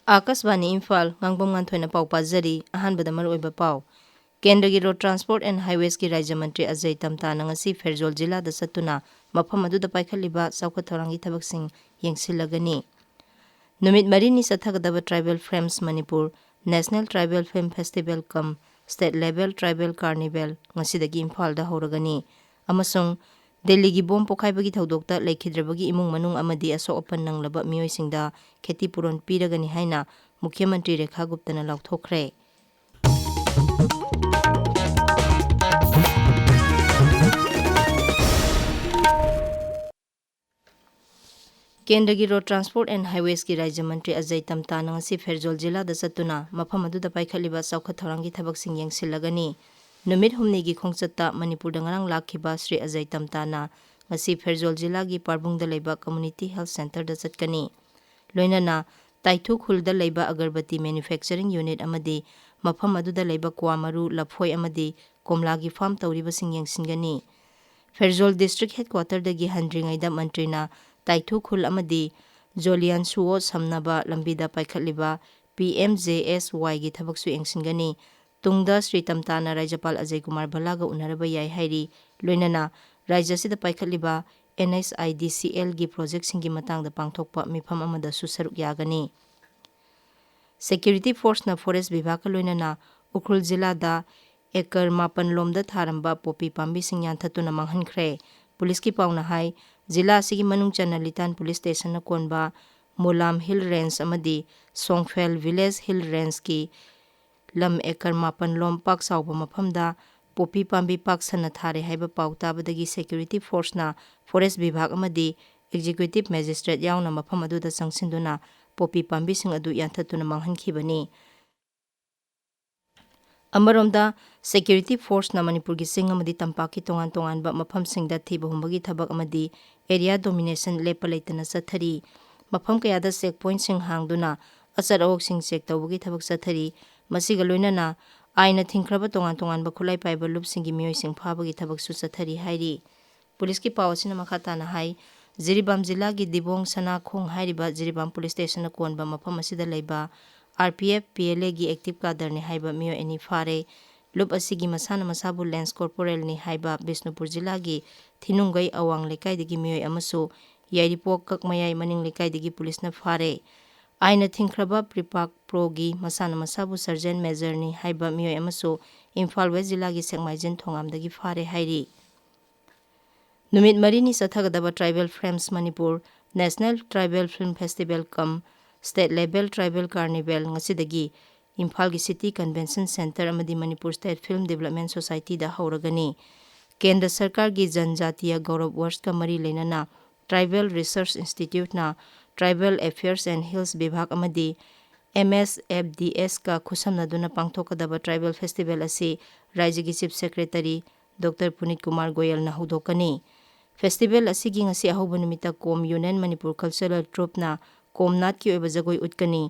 Akashvani Imphal Ngangbam Nganthoi पाव पाजरी अहानबदा मरुओइबा पाव केंद्र की road transport and highways की राज्य मंत्री अजय तमताना ngasi फेरजोल जिला दा सत्तुना मफम अदुदा पाइखलिबा चौखत थौरांगी थबकसिंग येंसिलगनी नुमित मरीनी सथगदबा tribal frames Manipur national tribal film festival cum state level tribal carnival ngasi Imphal दा होरगनी अमसुंग दिल्ली की बोम पोखाइबगी थौदोक्ता लेखिद्रबगी इमुंग मनुंग अमदी असो ओपन नंगलबा मियोइसिंगदा खेती पुरोन पीरगनी हाइना मुख्यमंत्री रेखा गुप्तना लाउथोखरे केंद्र की रोड ट्रांसपोर्ट एंड हाईवेज की राज्य मंत्री अजय तमताना ngasi फेरजोल जिला दा सत्तुना मफम अदुदा पाइखलिबा चौखत थौरांगी थबकसिंग येंसिलगनी नुमित हुमनी की खोंगचत्ता मणिपुर दंगरांग लाखिबा श्री अजय तमताना ngasi फेरजोल जिला की पारबुंग दा लेबा कम्युनिटी हेल्थ सेंटर दा चटकनी लोइनाना ताइथु खुल दा लेबा अगरबत्ती मैन्युफैक्चरिंग यूनिट अमदी मफम अदुदा लेबा क्वामरु लफोय अमदी कोमला की फार्म तौरिबसिंग येंसिंगनी फेरजोल डिस्ट्रिक्ट हेडक्वार्टर दगी हंड्रिंगैदा मंत्रीना ताइथु खुल अमदी जोलियन सुओ समनबा लंबीदा पाइखलिबा PMJSY की थबकसु येंसिंगनी तुंगदा श्री तमताना राज्यपाल अजय कुमार भल्लागा उनरबा याई हाइरी लोइनाना राज्य सिदा पाइखलिबा NSIDCL की प्रोजेक्ट सिंगी मतंगदा पांगथोकपा मिफम अमदसु सरुक यागनी सिक्योरिटी फोर्स ना फॉरेस्ट विभाग का लोइनाना उखरुल जिला दा एकर मापन लोमदा थारंबा पोपी पांबी सिंग यानथतुना मांगहनख्रे पुलिस की पाउना हाई जिला असिगी मनुंग चन्ना लितान पुलिस स्टेशन न कोनबा मोलाम हिल रेंज अमदी सोंगफेल विलेज हिल रेंज की लम एकर मापन लोम पाक साउबा मफमदा पोपी पांबी पाक सना थारे हाइबा पाउ ताबदगी सिक्योरिटी फोर्स ना फॉरेस्ट विभाग अमदी एग्जीक्यूटिव मैजिस्ट्रेट याउना मफम अदुदा संगसिंदुना पोपी पांबी सिंग अदु यानथतुना मांगहनखिबनी अमरोमदा सिक्योरिटी फोर्स ना मणिपुर की सिंग अमदी तंपाक की तोंगान तोंगानबा मफम सिंगदा थीबा हुंबगी थबक अमदी एरिया डोमिनेशन लेप लेतना सथरी मफम कयादा चेक पॉइंट सिंग हांगदुना अचर अवक सिंग चेक तौबगी थबक सथरी मसिगा लोइनाना आइना थिंख्रबा तोंगान तोंगानबा खुलाई पाइबा लुप सिंगी मियोय सिंग फाबगी थबक सु सथरी हाइरी पुलिस की पावसिना मखाताना हाई जिरीबाम जिला की दिबोंग सना खोंग हाइरिबा जिरीबाम पुलिस स्टेशन कोनबा मफम असिदा लेबा RPF PLA की एक्टिव कादर ने हाइबा मियो एनी फारे लुप असिगी मसाना मसाबु लेंस कॉर्पोरल ने हाइबा बिष्णुपुर जिला की थिनुंगई अवांग लेकाइदगी मियो अमसु याइरिपोक ककमयाई मनिंग लेकाइदगी पुलिस न फारे आइना थिंख्रबा प्रिपाक प्रोगी मसाना मसाबु सर्जन मेजर ने हाइबा मियो अमसु इम्फाल वेस्ट जिला की सेकमाइजन थोंगामदगी फारे हाइरी नुमित मरीनी सथगदबा tribal frames Manipur national tribal film festival cum state level tribal carnival ngasi Imphal की सिटी कन्वेंशन सेंटर अमदी Manipur state film development society दा हौरगनी केंद्र सरकार की जनजातीय गौरव वर्ष का मरी लेना ट्राइबल रिसर्च इंस्टीट्यूट ना ट्राइबल अफेयर्स एंड हिल्स विभाग अमदी MSFDS का खुसमनदुना पांगथोकदबा ट्राइबल फेस्टिवल असी राज्य की chief secretary doctor Puneet Kumar Goyal ना हुदोकनी फेस्टिवल असिगी ngasi अहोब नुमिता Kom union Manipur cultural troupe ना कोमनाथ की ओइबा जगोई उतकनी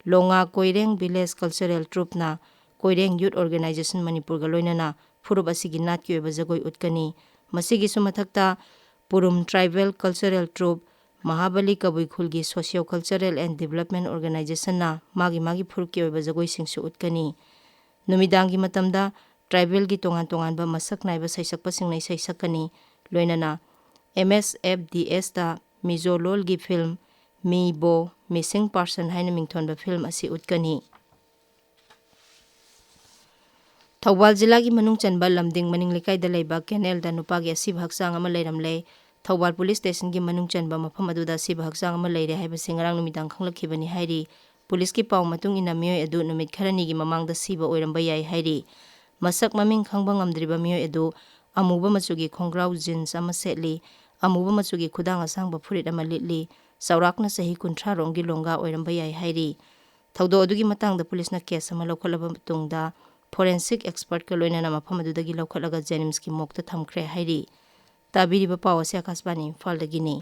लोंगा कोइरेंग विलेज कल्चरल ट्रूप ना कोइरेंग यूथ ऑर्गेनाइजेशन मणिपुर गा लोइनाना फुरुब असिगी नाथ की ओइबा जगोई उतकनी मसिगी सुमथक्ता Purum tribal cultural troupe Mahabali Kabuikhul की socio cultural and development organisation ना मागी फुरुब की ओइबा जगोई सिंगसु उतकनी नुमिदांगी मतमदा ट्राइबल की तोंगान तोंगानबा मसक नाइबा सैसकपा सिंगनै सैसकनी लोइनाना MSFDS ता मिजो लोल की फिल्म मीबो मिसिंग पर्सन हाइन मिंगथोनबा फिल्म असी उतकनी थौबाल जिला की मनुंग चनबा लमदिंग मनिंग लेकाइदा लेबा केनेल दा नुपागी असिब हक्सांग अमा लेरमले थौबाल पुलिस स्टेशन की मनुंग चनबा मफम अदुदा असिब हक्सांग अमा लेरे हाइबा सिंगरांग नुमिदांग खंगलखिबनी हाइरी पुलिस की पाव मतुंग इना मियोय अदु नुमित खरनी की ममांगदा सिबा ओइरमबा याई हाइरी मसक ममिंग खंगबा ngamdriba मियोय अदु अमुबा मचुगी खोंग्राउ जीन्स अमा सेटली अमुबा मचुगी खुदांग असांगबा फुरिट अमा लिटली सौराकना सही 30 रोंगी लोंगा ओइरमबा याई हाइरी थौदो अदुगी मतंगदा पुलिसना केस अमा लौखलबा मतुंगदा फोरेंसिक एक्सपर्ट का लोइनाना मफम अदुदगी लौखलगा जेनिम्स की मोक्ता थमख्रे हाइरी ताबिरिबा पावसे आकाशवाणी इम्फालदगिनी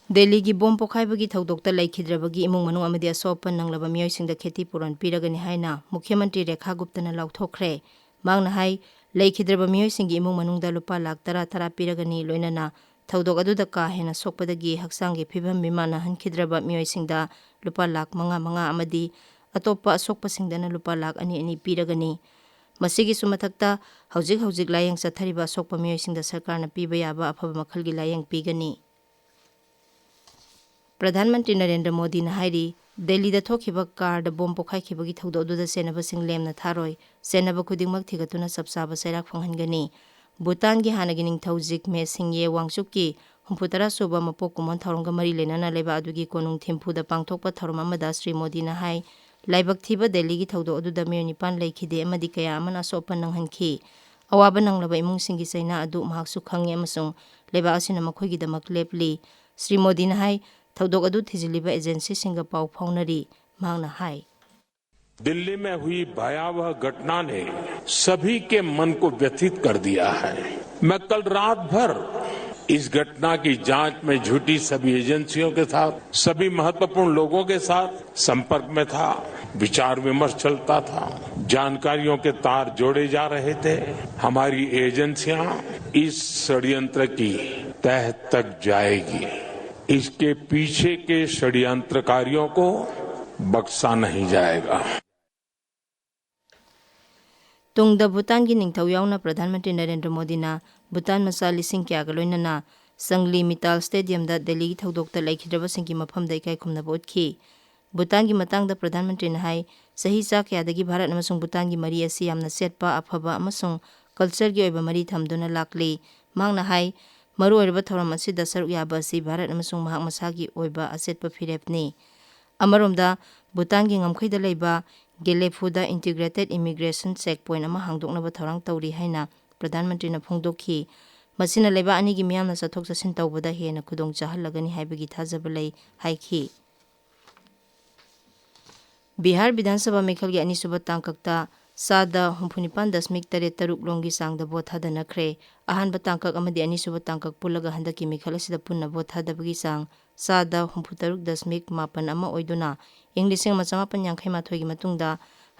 दिल्ली की बोम पोखाइबगी थौदोक्ता लेखिद्रबगी इमुंग मनुंग अमदी असोपन नंगलबा मियोयसिंगदा खेती पुरन पीरगनी हाइना मुख्यमंत्री रेखा गुप्तना लाउथोखरे मांगना हाई लेखिद्रबा मियोयसिंगी इमुंग मनुंगदा लुपा लाख 10 पीरगनी लोइनाना थौदोक अदुदा का हेना सोकपदगी हक्सांगी फिभम बिमाना हनखिद्रबा मियोइसिंगदा लुपा लाख मंगा मंगा अमदी अतोप्पा असोकपसिंगदना लुपा लाख अनि अनि पीरगनी मसिगी सुमथक्ता हौजिक हौजिक लायंग चथरिबा असोकपा मियोइसिंगदा सरकारना पीबा याबा अफबा मखलगी लायंग पीगनी प्रधानमंत्री नरेंद्र मोदी ने हाइरी दिल्ली दा थोखिबा कार बोम पोखाइखिबगी थौदो अदुदा सेनबसिंग लेमना थारोय सेनब खुदिंगमक थिगतुना सबसाबा सैराक फंगहनगनी भूटान की हानगी निंगथौ जिग्मे सिंगे वांगचुकी 67 सुबा मपोक कुमन थौरंग मरी लेना लेबा अदुगी कोनुंग थिम्फुदा पांगथोकपा थौरम अमदा श्री मोदी ने हाई लाइबक थिबा दिल्ली की थौदो अदुदा मियोनिपान लेखिदे अमदी कया अमना सोपन नंगहनखी अवाबा नंगलबा इमुंग सिंगी सैना अदु महाकसु खंगे अमसुंग लेबा असिना मखोइगिदमक लेपली श्री मोदी ने हाई थौदोक अदु थिजिलिबा एजेंसी सिंगा पाउ फाउनरी मांगना हाई दिल्ली में हुई भयावह घटना ने सभी के मन को व्यथित कर दिया है। मैं कल रात भर इस घटना की जांच में जुटी सभी एजेंसियों के साथ, सभी महत्वपूर्ण लोगों के साथ संपर्क में था। विचार विमर्श चलता था, जानकारियों के तार जोड़े जा रहे थे। हमारी एजेंसियां इस षड्यंत्र की तह तक जाएगी। इसके पीछे के षड्यंत्रकारियों को बख्शा नहीं जाएगा। तुंगदा भूटान की निंगथौ यावना प्रधानमंत्री नरेंद्र मोदी ना भूटान मसा लिसिंग क्यागा लोइनना संगली मिताल स्टेडियम दा दिल्ली की थौदोकता लेखिद्रबा सिंगी मफम दा इकाई खुमना बोतखी भूटान की मतंग दा प्रधानमंत्री ने हाई सही चा क्यादगी भारत अमसुंग भूटान की मरी असी यामना सेटपा अफबा अमसुंग कल्चर की ओइबा मरी थमदुना लाकली मांगना हाई मरु ओइरबा थौरम असी दा सरुक याबा असी भारत अमसुंग महाक मसागी ओइबा असेटपा फिरेपनी अमरोमदा भूटान की ngमखैदा लेबा गेलेफुदा इंटीग्रेटेड इमिग्रेशन चेक पॉइंट अमा हांगदोकनबा थौरांग तौरी हाइना प्रधानमंत्री ने फोंदोखी मसिना लेबा अनी की मियामना चथोक चसिन तौबदा हेना खुदोंग चाहलगनी हाइबगी थाजब लै हाइखी बिहार विधानसभा मेखल की अनिसुबा तांककता सादा 49.73 लोंगी सांगदा भोट थादनखरे अहानबा तांकक अमदी अनिसुबा तांकक पुलगा हंदकी मेखल असिदा पुन्ना भोट थादबगी सांग सादा 63.5 अमा ओइदुना इंग्लिशिंग मचमापन यांखै माथोगी मतुंगदा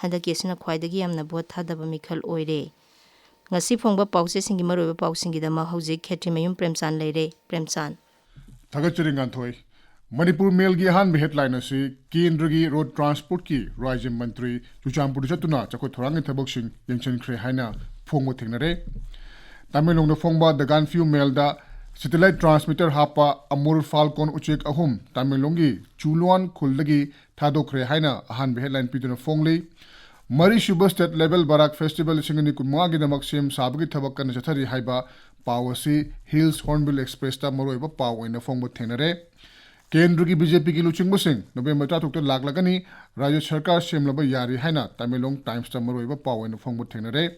हंदकी असिना ख्वाइदगी यामना vote थादबा मेखल ओइरे ngasi phongba pause singi maroiba pausingi dama hauji Kshetrimayum Premchand leire Premchand Kshetrimayum Nganthoi Manipur Mail gi han headline asi Kendra gi road transport ki Rajya Mantri Chuchampur chatuna chakoi thorang thabak sing yengchen khre haina phongmo thengnare Tamilong da phongba the Ganfu Mail da satellite transmitter hapa Amur Falcon uchek ahum Tamilong gi Chulwan khuldagi thadokre haina han headline pituna phongli Mari Shubha State Level Barak Festival Singani Kumagi Namak Sim Sabagi Tabakan Chatari Haiba Pawasi Hills Hornbill Express Ta Maroiba Paw in the Fongbo Tenere Kendra BJP ki Luching Busing November Tatuk Laglagani Rajya Sarkar Shimlaba Yari Haina Tamilong Times Ta Maroiba Paw in the Fongbo Tenere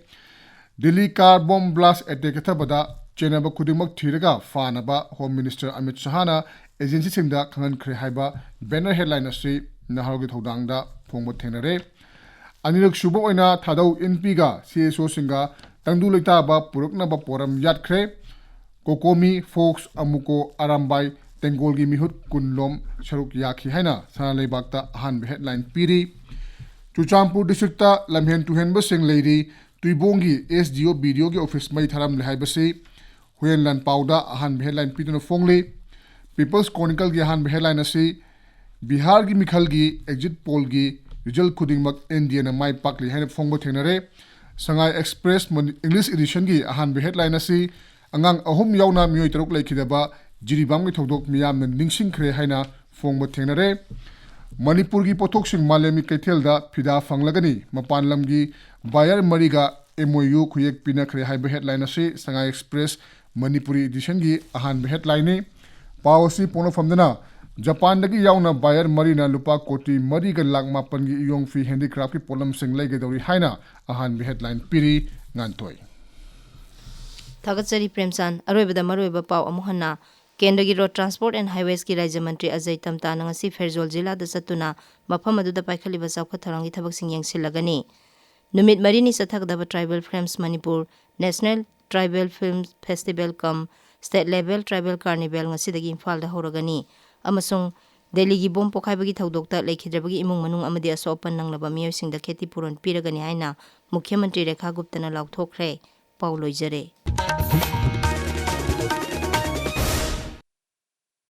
Delhi car bomb blast attack Tabada Chenaba Kudimak Tiraga Fanaba Home Minister Amit Shahana Agency Singda Kangan Kre Haiba Banner Headline Street Nahargi Thodangda Fongbo Tenere Anirak Shubha oina thadau NP ga CSO singa tangdu leita ba purukna ba poram yatkre Kokomi Fox Amuko Arambai Tengol gi mihut kunlom sharuk yakhi haina sanalei bakta han headline piri Chuchampur district ta lamhen tuhen ba sing leiri tuibongi SDO BDO gi office mai tharam lehai basi huenlan pauda han headline pituna phongli People's Chronicle gi han headline asi Bihar gi mikhal gi exit poll gi Result Kudingmak Indian Mai Pakli Hainap Fongbo Thenare Sangai Express English edition gi ahan be headline asi angang ahum yauna mioi taruk laikhidaba jiribam gi thodok miyam na ningsing khre haina Fongbo Thenare Manipur gi pothok sing malemi kaithel da phida fanglagani mapan lam gi buyer mariga MOU khuyek pina khre hai be headline asi Sangai Express Manipuri edition gi ahan be headline ni pawasi pono famdana Japan dagi yauna buyer marina lupa koti mari ga lakh mapan gi yong fi handicraft ki polam sing lai ge dori haina ahan bi headline piri Nganthoi Thagatsari Premchand aroibada maroiba paw amuhanna Kendra gi road transport and highways ki Rajya Mantri Ajay Tamta ngasi Ferzol jila da satuna mafam adu da paikhaliba chawkha tharangi thabak sing yengsilagani numit marini sathagdaba tribal films Manipur National Tribal Film Festival cum State Level Tribal Carnival ngasi dagi Imphal da horagani amasung Delhi gi bom pokhai thaudokta lekhidrabagi imung manung amadi asopan nanglaba miyoising da kheti puron piragani haina Mukhya Mantri Rekha Gupta na lauthokre Pauloi jare